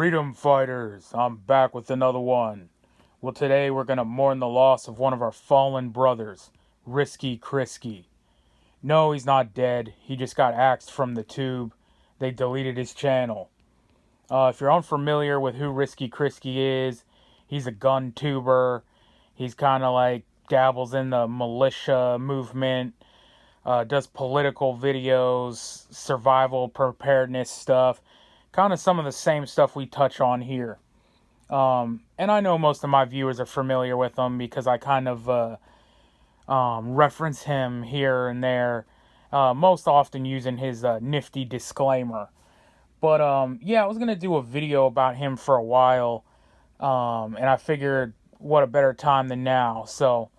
Freedom fighters, I'm back with another one. Well, today we're going to mourn the loss of one of our fallen brothers, Risky Chrisky. No, he's not dead. He just got axed from the tube. They deleted his channel. If you're unfamiliar with who Risky Chrisky is, he's a gun tuber. He's kind of like dabbles in the militia movement, does political videos, survival preparedness stuff. Kind of some of the same stuff we touch on here. And I know most of my viewers are familiar with him because I kind of reference him here and there, most often using his nifty disclaimer. But yeah, I was going to do a video about him for a while, and I figured what a better time than now. So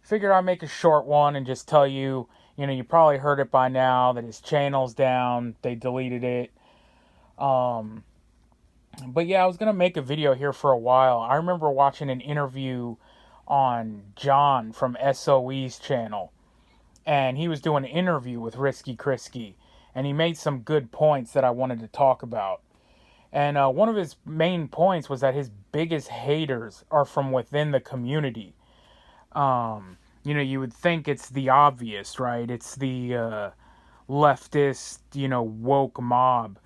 figured I'd make a short one and just tell you, you probably heard it by now that his channel's down. They deleted it. But yeah, I was going to make a video here for a while. I remember watching an interview on John from SOE's channel. And he was doing an interview with Risky Chrisky. And he made some good points that I wanted to talk about. And one of his main points was that his biggest haters are from within the community. You would think it's the obvious, right? It's the leftist, woke mob.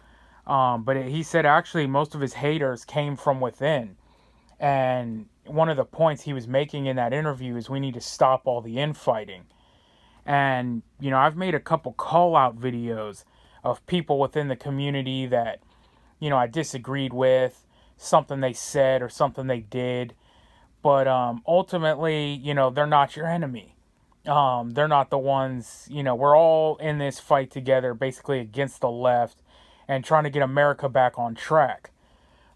But he said actually most of his haters came from within. And one of the points he was making in that interview is we need to stop all the infighting. And, I've made a couple call-out videos of people within the community that, I disagreed with, something they said or something they did. But ultimately, they're not your enemy. They're not the ones, we're all in this fight together, basically against the left and trying to get America back on track.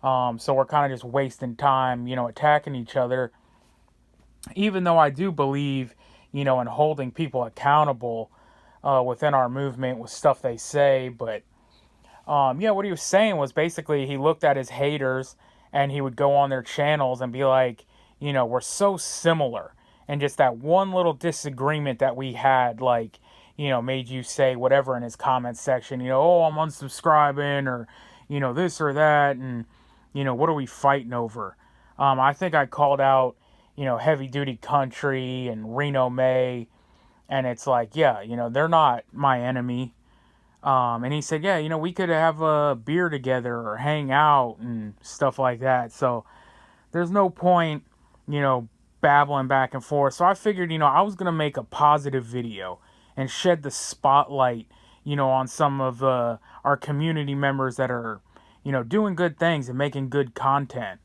So we're kind of just wasting time, attacking each other. Even though I do believe, in holding people accountable within our movement with stuff they say. But, what he was saying was basically he looked at his haters and he would go on their channels and be like, we're so similar. And just that one little disagreement that we had, like, made you say whatever in his comment section, oh, I'm unsubscribing or, this or that. And, what are we fighting over? I think I called out, Heavy Duty Country and Reno May. And it's like, yeah, they're not my enemy. And he said, yeah, we could have a beer together or hang out and stuff like that. So there's no point, babbling back and forth. So I figured, I was going to make a positive video and shed the spotlight, on some of our community members that are, doing good things and making good content.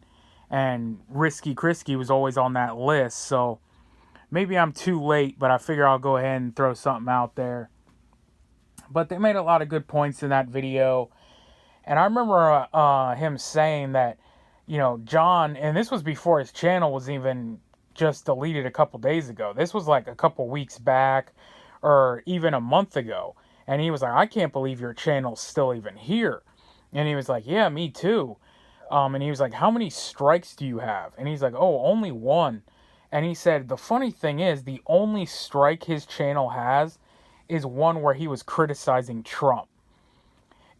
And Risky Chrisky was always on that list. So maybe I'm too late, but I figure I'll go ahead and throw something out there. But they made a lot of good points in that video. And I remember him saying that, John, and this was before his channel was even just deleted a couple days ago. This was like a couple weeks back or even a month ago. And he was like, I can't believe your channel's still even here. And he was like, yeah, me too. And he was like, how many strikes do you have? And he's like, oh, only one. And he said, the funny thing is, the only strike his channel has is one where he was criticizing Trump.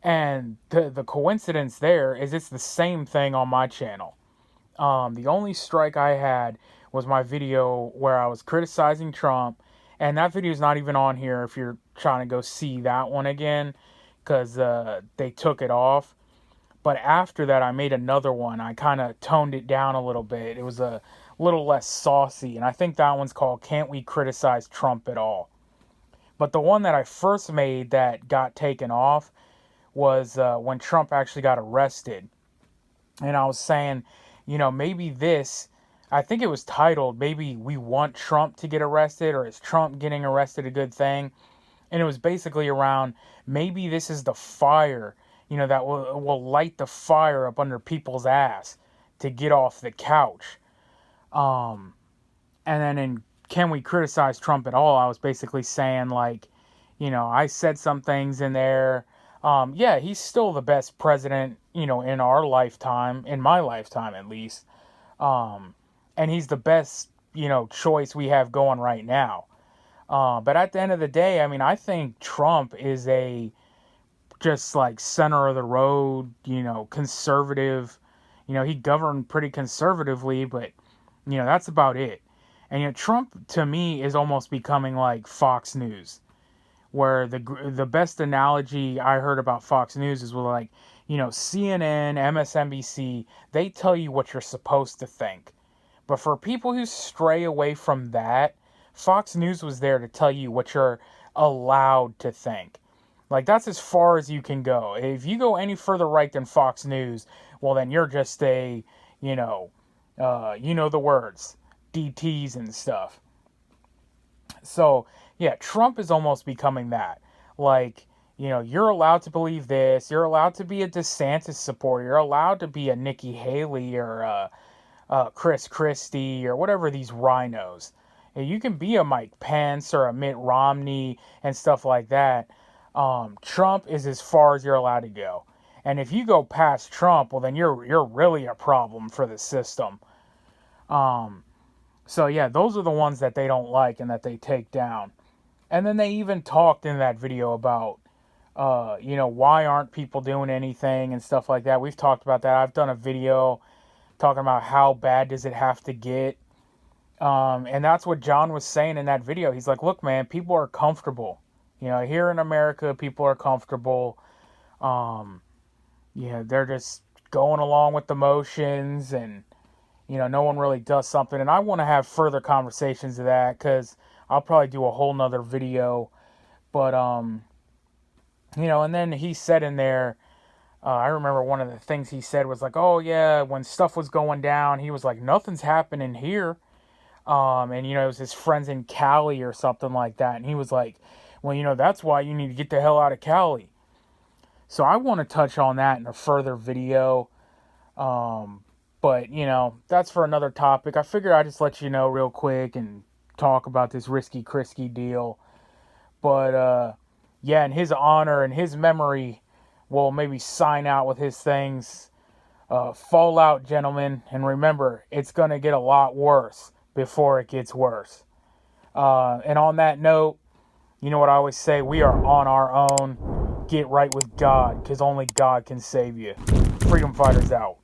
And the coincidence there is it's the same thing on my channel. The only strike I had was my video where I was criticizing Trump. And that video is not even on here if you're trying to go see that one again, because they took it off. But after that, I made another one. I kind of toned it down a little bit. It was a little less saucy. And I think that one's called Can't We Criticize Trump at All? But the one that I first made that got taken off was when Trump actually got arrested. And I was saying, maybe this, I think it was titled, maybe we want Trump to get arrested, or is Trump getting arrested a good thing? And it was basically around, maybe this is the fire, that will light the fire up under people's ass to get off the couch. And then in Can We Criticize Trump at All? I was basically saying, like, I said some things in there. Yeah, he's still the best president, in our lifetime, in my lifetime at least. And he's the best, choice we have going right now. But at the end of the day, I mean, I think Trump is a just like center of the road, conservative. He governed pretty conservatively, but that's about it. And Trump to me is almost becoming like Fox News, where the best analogy I heard about Fox News is with like, CNN, MSNBC, they tell you what you're supposed to think. But for people who stray away from that, Fox News was there to tell you what you're allowed to think. Like, that's as far as you can go. If you go any further right than Fox News, well, then you're just a, the words, DTs and stuff. So, yeah, Trump is almost becoming that. Like, you're allowed to believe this. You're allowed to be a DeSantis supporter. You're allowed to be a Nikki Haley or Chris Christie or whatever these rhinos. And you can be a Mike Pence or a Mitt Romney and stuff like that. Trump is as far as you're allowed to go. And if you go past Trump, well, then you're really a problem for the system. So yeah, those are the ones that they don't like and that they take down. And then they even talked in that video about, why aren't people doing anything and stuff like that. We've talked about that. I've done a video talking about how bad does it have to get. And that's what John was saying in that video. He's like, look, man, people are comfortable. Here in America, people are comfortable. They're just going along with the motions, and, no one really does something. And I want to have further conversations of that, because I'll probably do a whole nother video. But, and then he said in there, I remember one of the things he said was like, oh yeah, when stuff was going down, he was like, nothing's happening here. And it was his friends in Cali or something like that. And he was like, well, that's why you need to get the hell out of Cali. So I want to touch on that in a further video. But, that's for another topic. I figured I'd just let you know real quick and talk about this Risky Chrisky deal. But, yeah, in his honor and his memory, we'll maybe sign out with his things. Fall out, gentlemen. And remember, it's going to get a lot worse before it gets worse. And on that note, you know what I always say, we are on our own. Get right with God, because only God can save you. Freedom Fighters out.